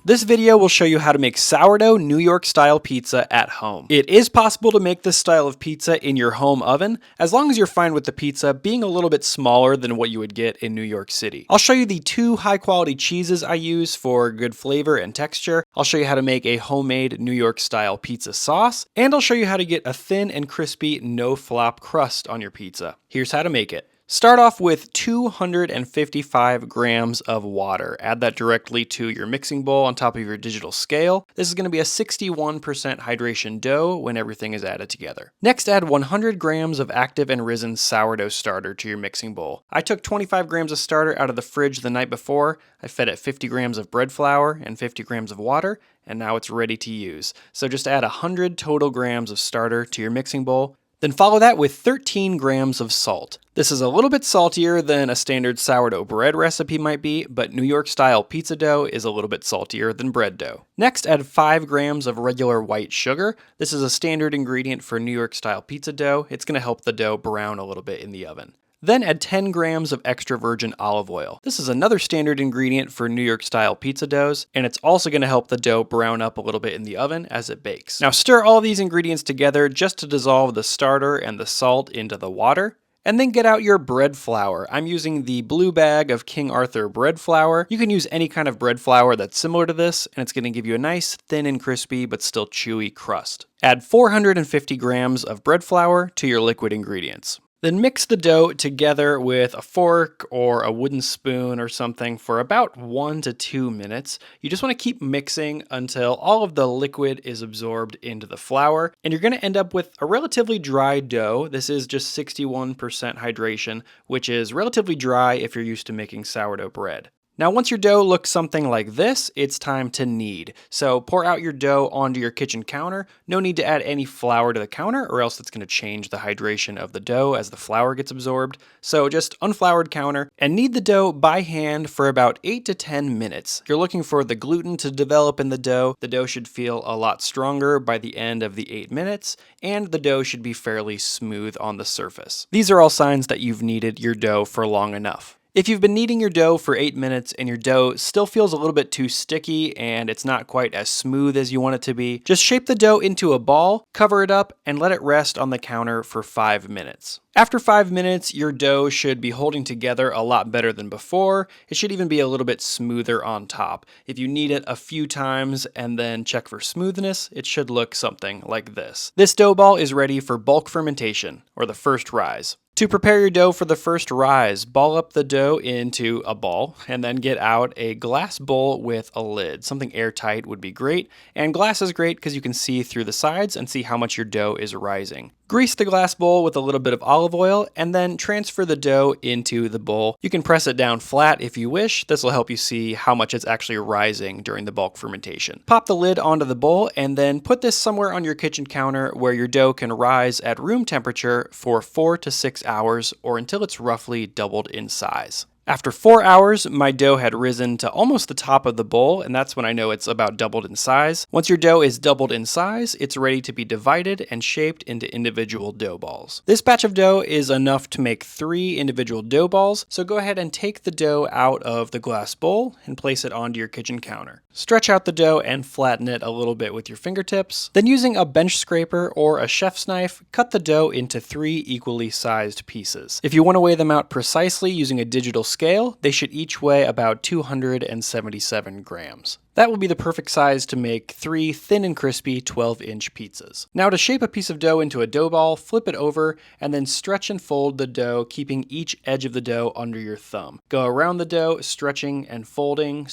This video will show you how to make sourdough New York style pizza at home. It is possible to make this style of pizza in your home oven, as long as you're fine with the pizza being a little bit smaller than what you would get in New York City. I'll show you the 2 high quality cheeses I use for good flavor and texture. I'll show you how to make a homemade New York style pizza sauce, and I'll show you how to get a thin and crispy no flop crust on your pizza. Here's how to make it. Start off with 255 grams of water. Add that directly to your mixing bowl on top of your digital scale. This is going to be a 61% hydration dough when everything is added together. Next, add 100 grams of active and risen sourdough starter to your mixing bowl. I took 25 grams of starter out of the fridge the night before. I fed it 50 grams of bread flour and 50 grams of water, and now it's ready to use. So just add 100 total grams of starter to your mixing bowl. Then follow that with 13 grams of salt. This is a little bit saltier than a standard sourdough bread recipe might be, but New York style pizza dough is a little bit saltier than bread dough. Next, add 5 grams of regular white sugar. This is a standard ingredient for New York style pizza dough. It's going to help the dough brown a little bit in the oven. Then add 10 grams of extra virgin olive oil. This is another standard ingredient for New York style pizza doughs, and it's also going to help the dough brown up a little bit in the oven as it bakes. Now stir all these ingredients together just to dissolve the starter and the salt into the water. And then get out your bread flour. I'm using the blue bag of King Arthur bread flour. You can use any kind of bread flour that's similar to this, and it's going to give you a nice thin and crispy but still chewy crust. Add 450 grams of bread flour to your liquid ingredients. Then mix the dough together with a fork or a wooden spoon or something for about 1 to 2 minutes. You just want to keep mixing until all of the liquid is absorbed into the flour, and you're going to end up with a relatively dry dough. This is just 61% hydration, which is relatively dry if you're used to making sourdough bread. Now once your dough looks something like this, it's time to knead. So pour out your dough onto your kitchen counter. No need to add any flour to the counter or else it's going to change the hydration of the dough as the flour gets absorbed. So just unfloured counter and knead the dough by hand for about 8 to 10 minutes. You're looking for the gluten to develop in the dough. The dough should feel a lot stronger by the end of the 8 minutes, and the dough should be fairly smooth on the surface. These are all signs that you've kneaded your dough for long enough. If you've been kneading your dough for 8 minutes and your dough still feels a little bit too sticky and it's not quite as smooth as you want it to be, just shape the dough into a ball, cover it up, and let it rest on the counter for 5 minutes. After 5 minutes, your dough should be holding together a lot better than before. It should even be a little bit smoother on top. If you knead it a few times and then check for smoothness, it should look something like this. This dough ball is ready for bulk fermentation, or the first rise. To prepare your dough for the first rise, ball up the dough into a ball and then get out a glass bowl with a lid. Something airtight would be great, and glass is great because you can see through the sides and see how much your dough is rising. Grease the glass bowl with a little bit of olive oil and then transfer the dough into the bowl. You can press it down flat if you wish. This will help you see how much it's actually rising during the bulk fermentation. Pop the lid onto the bowl and then put this somewhere on your kitchen counter where your dough can rise at room temperature for 4 to 6 hours or until it's roughly doubled in size. After 4 hours, my dough had risen to almost the top of the bowl, and that's when I know it's about doubled in size. Once your dough is doubled in size, it's ready to be divided and shaped into individual dough balls. This batch of dough is enough to make 3 individual dough balls, so go ahead and take the dough out of the glass bowl and place it onto your kitchen counter. Stretch out the dough and flatten it a little bit with your fingertips. Then using a bench scraper or a chef's knife, cut the dough into 3 equally sized pieces. If you want to weigh them out precisely using a digital scale, they should each weigh about 277 grams. That will be the perfect size to make 3 thin and crispy 12-inch pizzas. Now to shape a piece of dough into a dough ball, flip it over and then stretch and fold the dough, keeping each edge of the dough under your thumb. Go around the dough, stretching and folding,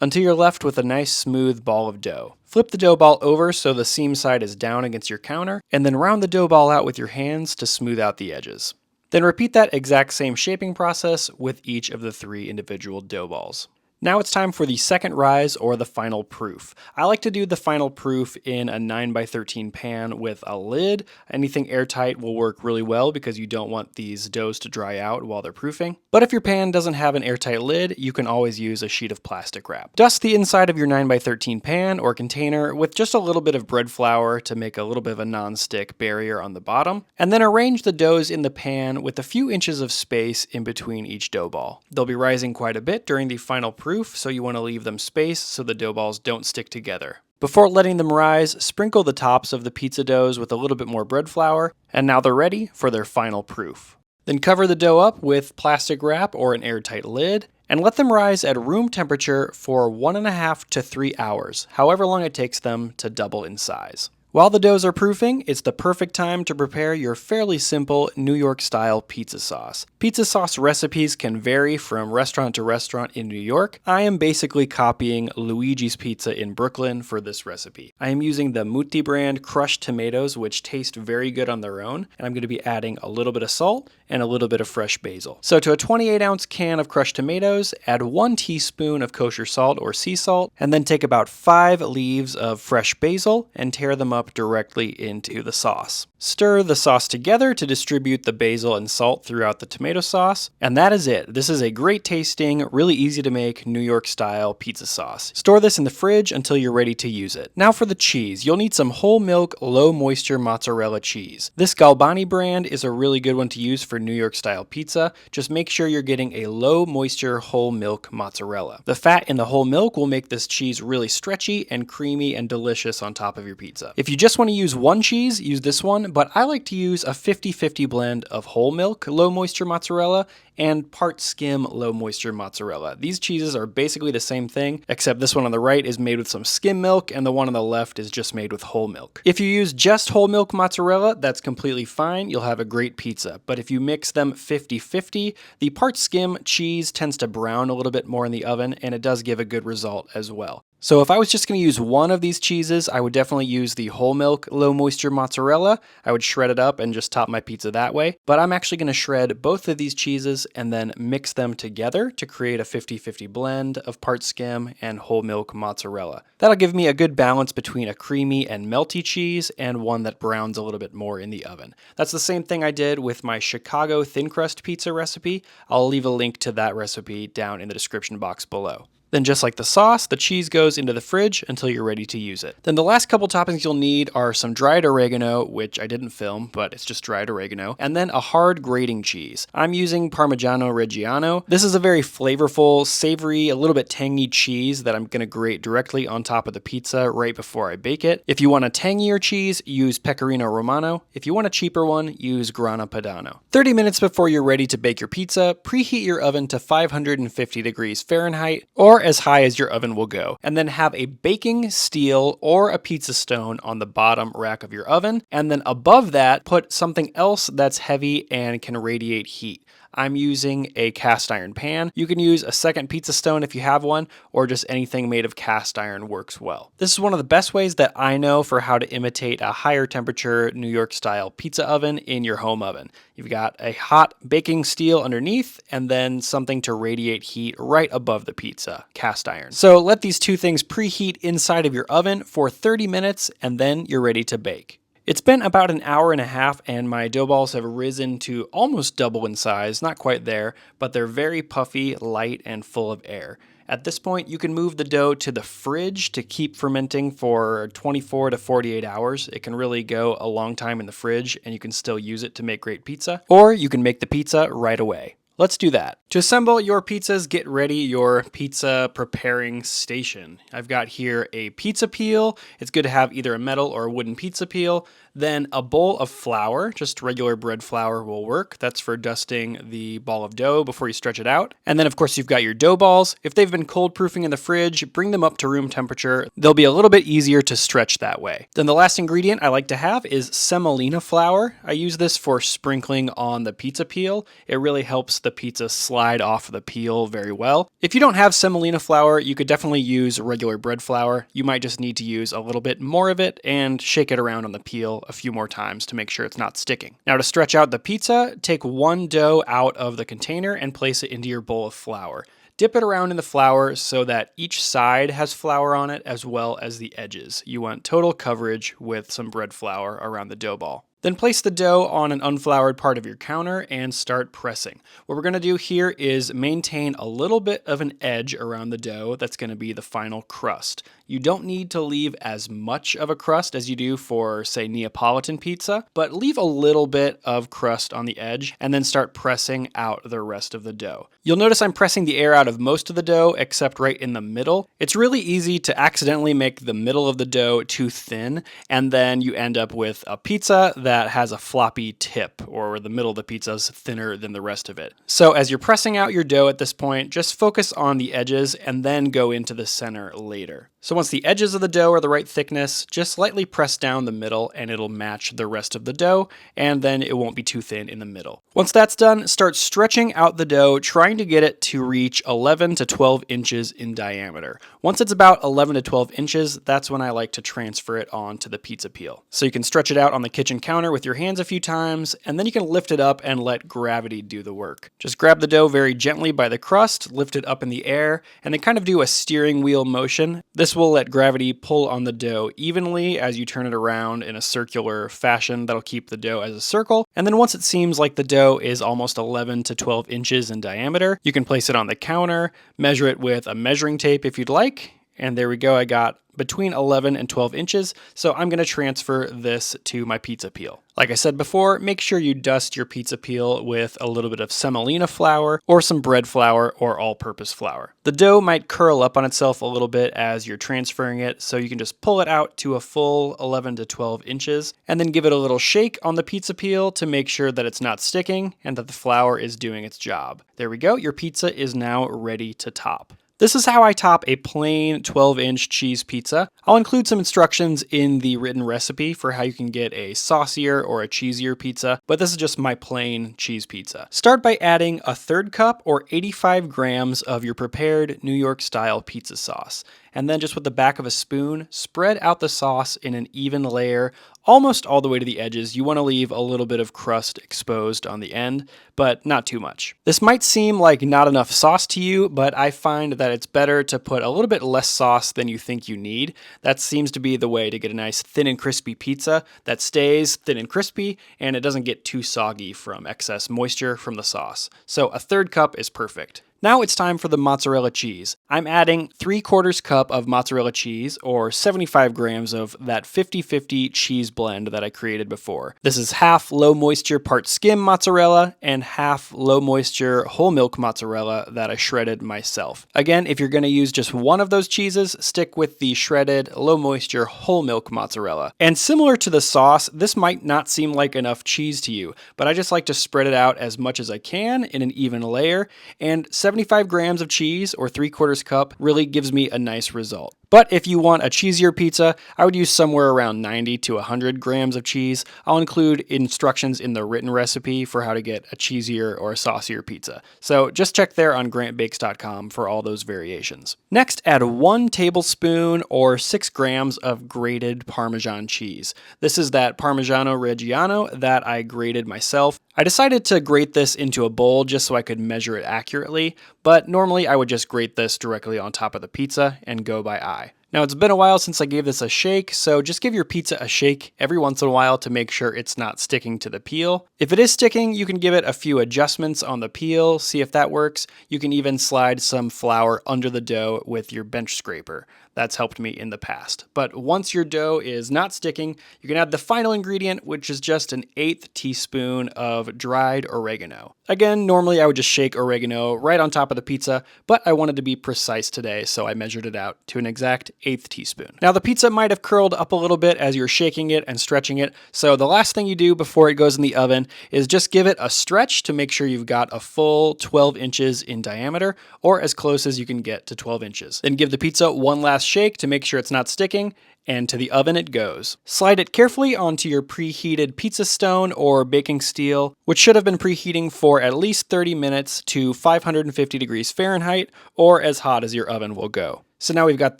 until you're left with a nice smooth ball of dough. Flip the dough ball over so the seam side is down against your counter, and then round the dough ball out with your hands to smooth out the edges. Then repeat that exact same shaping process with each of the 3 individual dough balls. Now it's time for the second rise or the final proof. I like to do the final proof in a 9x13 pan with a lid. Anything airtight will work really well because you don't want these doughs to dry out while they're proofing. But if your pan doesn't have an airtight lid, you can always use a sheet of plastic wrap. Dust the inside of your 9x13 pan or container with just a little bit of bread flour to make a little bit of a non-stick barrier on the bottom, and then arrange the doughs in the pan with a few inches of space in between each dough ball. They'll be rising quite a bit during the final proof, proof, so you want to leave them spaced so the dough balls don't stick together. Before letting them rise, sprinkle the tops of the pizza doughs with a little bit more bread flour, and now they're ready for their final proof. Then cover the dough up with plastic wrap or an airtight lid, and let them rise at room temperature for 1.5 to 3 hours, however long it takes them to double in size. While the doughs are proofing, it's the perfect time to prepare your fairly simple New York-style pizza sauce. Pizza sauce recipes can vary from restaurant to restaurant in New York. I am basically copying Luigi's Pizza in Brooklyn for this recipe. I am using the Mutti brand crushed tomatoes, which taste very good on their own, and I'm going to be adding a little bit of salt and a little bit of fresh basil. So to a 28-ounce can of crushed tomatoes, add 1 teaspoon of kosher salt or sea salt, and then take about 5 leaves of fresh basil and tear them up directly into the sauce. Stir the sauce together to distribute the basil and salt throughout the tomato sauce, and that is it. This is a great tasting, really easy to make New York style pizza sauce. Store this in the fridge until you're ready to use it. Now for the cheese. You'll need some whole milk, low moisture mozzarella cheese. This Galbani brand is a really good one to use for New York style pizza. Just make sure you're getting a low moisture whole milk mozzarella. The fat in the whole milk will make this cheese really stretchy and creamy and delicious on top of your pizza. If you just want to use one cheese, use this one, but I like to use a 50-50 blend of whole milk low moisture mozzarella and part skim low moisture mozzarella. These cheeses are basically the same thing, except this one on the right is made with some skim milk and the one on the left is just made with whole milk. If you use just whole milk mozzarella, that's completely fine. You'll have a great pizza. But if you mix them 50-50, the part skim cheese tends to brown a little bit more in the oven, and it does give a good result as well. So if I was just going to use one of these cheeses, I would definitely use the whole milk low moisture mozzarella. I would shred it up and just top my pizza that way. But I'm actually going to shred both of these cheeses and then mix them together to create a 50-50 blend of part skim and whole milk mozzarella. That'll give me a good balance between a creamy and melty cheese and one that browns a little bit more in the oven. That's the same thing I did with my Chicago Thin Crust Pizza recipe. I'll leave a link to that recipe down in the description box below. Then just like the sauce, the cheese goes into the fridge until you're ready to use it. Then the last couple toppings you'll need are some dried oregano, which I didn't film, but it's just dried oregano, and then a hard grating cheese. I'm using Parmigiano Reggiano. This is a very flavorful, savory, a little bit tangy cheese that I'm going to grate directly on top of the pizza right before I bake it. If you want a tangier cheese, use Pecorino Romano. If you want a cheaper one, use Grana Padano. 30 minutes before you're ready to bake your pizza, preheat your oven to 550 degrees Fahrenheit, or as high as your oven will go, and then have a baking steel or a pizza stone on the bottom rack of your oven, and then above that put something else that's heavy and can radiate heat. I'm using a cast iron pan. You can use a second pizza stone if you have one, or just anything made of cast iron works well. This is one of the best ways that I know for how to imitate a higher temperature New York style pizza oven in your home oven. You've got a hot baking steel underneath and then something to radiate heat right above the pizza, cast iron. So let these two things preheat inside of your oven for 30 minutes and then you're ready to bake. It's been about an hour and a half and my dough balls have risen to almost double in size, not quite there, but they're very puffy, light, and full of air. At this point, you can move the dough to the fridge to keep fermenting for 24 to 48 hours. It can really go a long time in the fridge and you can still use it to make great pizza, or you can make the pizza right away. Let's do that. To assemble your pizzas, get ready your pizza preparing station. I've got here a pizza peel. It's good to have either a metal or a wooden pizza peel. Then a bowl of flour, just regular bread flour will work. That's for dusting the ball of dough before you stretch it out. And then of course you've got your dough balls. If they've been cold proofing in the fridge, bring them up to room temperature. They'll be a little bit easier to stretch that way. Then the last ingredient I like to have is semolina flour. I use this for sprinkling on the pizza peel. It really helps the pizza slide off the peel very well. If you don't have semolina flour, you could definitely use regular bread flour. You might just need to use a little bit more of it and shake it around on the peel a few more times to make sure it's not sticking. Now to stretch out the pizza, take one dough out of the container and place it into your bowl of flour. Dip it around in the flour so that each side has flour on it as well as the edges. You want total coverage with some bread flour around the dough ball. Then place the dough on an unfloured part of your counter and start pressing. What we're going to do here is maintain a little bit of an edge around the dough that's going to be the final crust. You don't need to leave as much of a crust as you do for, say, Neapolitan pizza, but leave a little bit of crust on the edge and then start pressing out the rest of the dough. You'll notice I'm pressing the air out of most of the dough except right in the middle. It's really easy to accidentally make the middle of the dough too thin, and then you end up with a pizza that has a floppy tip, or the middle of the pizza is thinner than the rest of it. So as you're pressing out your dough at this point, just focus on the edges and then go into the center later. So once the edges of the dough are the right thickness, just lightly press down the middle and it'll match the rest of the dough, and then it won't be too thin in the middle. Once that's done, start stretching out the dough, trying to get it to reach 11 to 12 inches in diameter. Once it's about 11 to 12 inches, that's when I like to transfer it onto the pizza peel. So you can stretch it out on the kitchen counter with your hands a few times, and then you can lift it up and let gravity do the work. Just grab the dough very gently by the crust, lift it up in the air, and then kind of do a steering wheel motion. This will let gravity pull on the dough evenly as you turn it around in a circular fashion that'll keep the dough as a circle. And then once it seems like the dough is almost 11 to 12 inches in diameter, you can place it on the counter, measure it with a measuring tape if you'd like, and there we go, I got between 11 and 12 inches, so I'm going to transfer this to my pizza peel. Like I said before, make sure you dust your pizza peel with a little bit of semolina flour or some bread flour or all-purpose flour. The dough might curl up on itself a little bit as you're transferring it, so you can just pull it out to a full 11 to 12 inches and then give it a little shake on the pizza peel to make sure that it's not sticking and that the flour is doing its job. There we go, your pizza is now ready to top. This is how I top a plain 12-inch cheese pizza. I'll include some instructions in the written recipe for how you can get a saucier or a cheesier pizza, but this is just my plain cheese pizza. Start by adding a third cup or 85 grams of your prepared New York-style pizza sauce. And then just with the back of a spoon, spread out the sauce in an even layer, almost all the way to the edges. You want to leave a little bit of crust exposed on the end, but not too much. This might seem like not enough sauce to you, but I find that it's better to put a little bit less sauce than you think you need. That seems to be the way to get a nice thin and crispy pizza that stays thin and crispy, and it doesn't get too soggy from excess moisture from the sauce. So a third cup is perfect. Now it's time for the mozzarella cheese. I'm adding 3/4 cup of mozzarella cheese, or 75 grams of that 50-50 cheese blend that I created before. This is half low moisture part skim mozzarella and half low moisture whole milk mozzarella that I shredded myself. Again, if you're going to use just one of those cheeses, stick with the shredded low moisture whole milk mozzarella. And similar to the sauce, this might not seem like enough cheese to you, but I just like to spread it out as much as I can in an even layer, and 75 grams of cheese, or 3/4 cup, really gives me a nice result. But if you want a cheesier pizza, I would use somewhere around 90 to 100 grams of cheese. I'll include instructions in the written recipe for how to get a cheesier or a saucier pizza. So just check there on grantbakes.com for all those variations. Next, add 1 tablespoon or 6 grams of grated Parmesan cheese. This is that Parmigiano Reggiano that I grated myself. I decided to grate this into a bowl just so I could measure it accurately, but normally I would just grate this directly on top of the pizza and go by eye. Now it's been a while since I gave this a shake, so just give your pizza a shake every once in a while to make sure it's not sticking to the peel. If it is sticking, you can give it a few adjustments on the peel, see if that works. You can even slide some flour under the dough with your bench scraper. That's helped me in the past. But once your dough is not sticking, you can add the final ingredient, which is just an 1/8 teaspoon of dried oregano. Again, normally I would just shake oregano right on top of the pizza, but I wanted to be precise today, so I measured it out to an exact 1/8 teaspoon. Now the pizza might have curled up a little bit as you're shaking it and stretching it, so the last thing you do before it goes in the oven is just give it a stretch to make sure you've got a full 12 inches in diameter, or as close as you can get to 12 inches. Then give the pizza one last shake to make sure it's not sticking, and to the oven it goes. Slide it carefully onto your preheated pizza stone or baking steel, which should have been preheating for at least 30 minutes to 550 degrees Fahrenheit, or as hot as your oven will go. So now we've got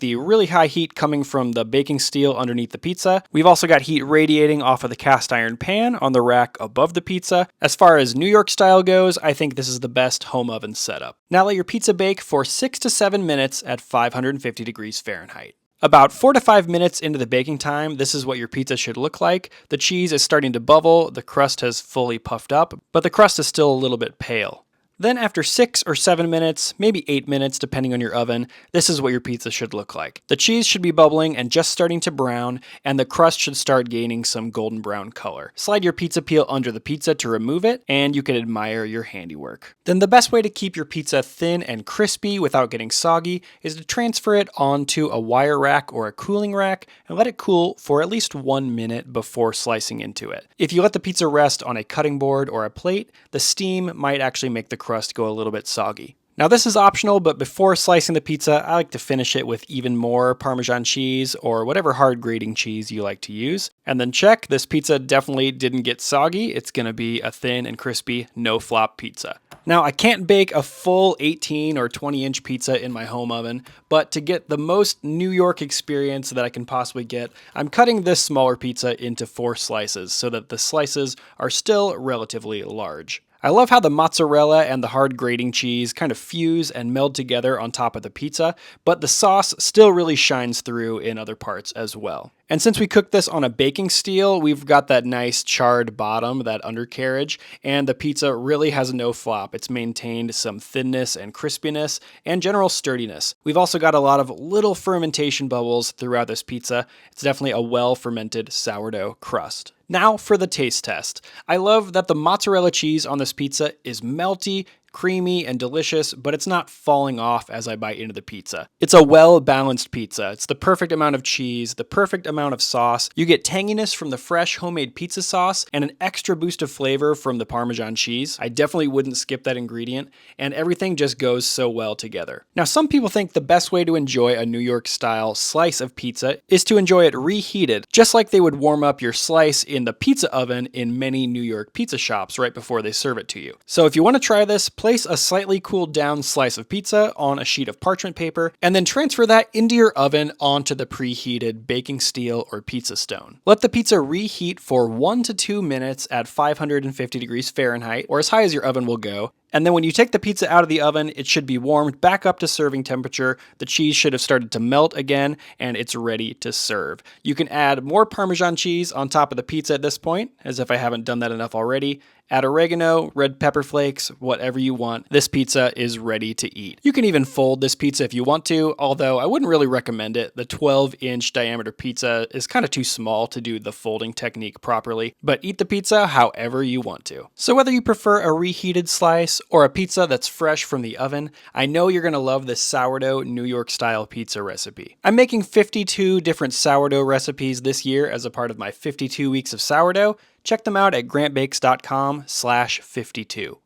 the really high heat coming from the baking steel underneath the pizza. We've also got heat radiating off of the cast iron pan on the rack above the pizza. As far as New York style goes, I think this is the best home oven setup. Now let your pizza bake for 6 to 7 minutes at 550 degrees Fahrenheit. About 4 to 5 minutes into the baking time, this is what your pizza should look like. The cheese is starting to bubble, the crust has fully puffed up, but the crust is still a little bit pale. Then after 6 or 7 minutes, maybe 8 minutes depending on your oven, this is what your pizza should look like. The cheese should be bubbling and just starting to brown, and the crust should start gaining some golden brown color. Slide your pizza peel under the pizza to remove it, and you can admire your handiwork. Then the best way to keep your pizza thin and crispy without getting soggy is to transfer it onto a wire rack or a cooling rack and let it cool for at least 1 minute before slicing into it. If you let the pizza rest on a cutting board or a plate, the steam might actually make the crust go a little bit soggy. Now this is optional, but before slicing the pizza, I like to finish it with even more Parmesan cheese or whatever hard grating cheese you like to use. And then check, this pizza definitely didn't get soggy. It's gonna be a thin and crispy, no flop pizza. Now I can't bake a full 18 or 20-inch pizza in my home oven, but to get the most New York experience that I can possibly get, I'm cutting this smaller pizza into 4 slices so that the slices are still relatively large. I love how the mozzarella and the hard grating cheese kind of fuse and meld together on top of the pizza, but the sauce still really shines through in other parts as well. And since we cooked this on a baking steel, we've got that nice charred bottom, that undercarriage, and the pizza really has no flop. It's maintained some thinness and crispiness and general sturdiness. We've also got a lot of little fermentation bubbles throughout this pizza. It's definitely a well-fermented sourdough crust. Now for the taste test. I love that the mozzarella cheese on this pizza is melty, creamy, and delicious, but it's not falling off as I bite into the pizza. It's a well-balanced pizza. It's the perfect amount of cheese, the perfect amount of sauce. You get tanginess from the fresh homemade pizza sauce and an extra boost of flavor from the Parmesan cheese. I definitely wouldn't skip that ingredient, and everything just goes so well together. Now, some people think the best way to enjoy a New York-style slice of pizza is to enjoy it reheated, just like they would warm up your slice in the pizza oven in many New York pizza shops right before they serve it to you. So if you want to try this, place a slightly cooled down slice of pizza on a sheet of parchment paper, and then transfer that into your oven onto the preheated baking steel or pizza stone. Let the pizza reheat for 1 to 2 minutes at 550 degrees Fahrenheit, or as high as your oven will go. And then when you take the pizza out of the oven, it should be warmed back up to serving temperature. The cheese should have started to melt again, and it's ready to serve. You can add more Parmesan cheese on top of the pizza at this point, as if I haven't done that enough already. Add oregano, red pepper flakes, whatever you want. This pizza is ready to eat. You can even fold this pizza if you want to, although I wouldn't really recommend it. The 12-inch diameter pizza is kind of too small to do the folding technique properly, but eat the pizza however you want to. So whether you prefer a reheated slice or a pizza that's fresh from the oven, I know you're going to love this sourdough New York style pizza recipe. I'm making 52 different sourdough recipes this year as a part of my 52 weeks of sourdough. Check them out at grantbakes.com/52.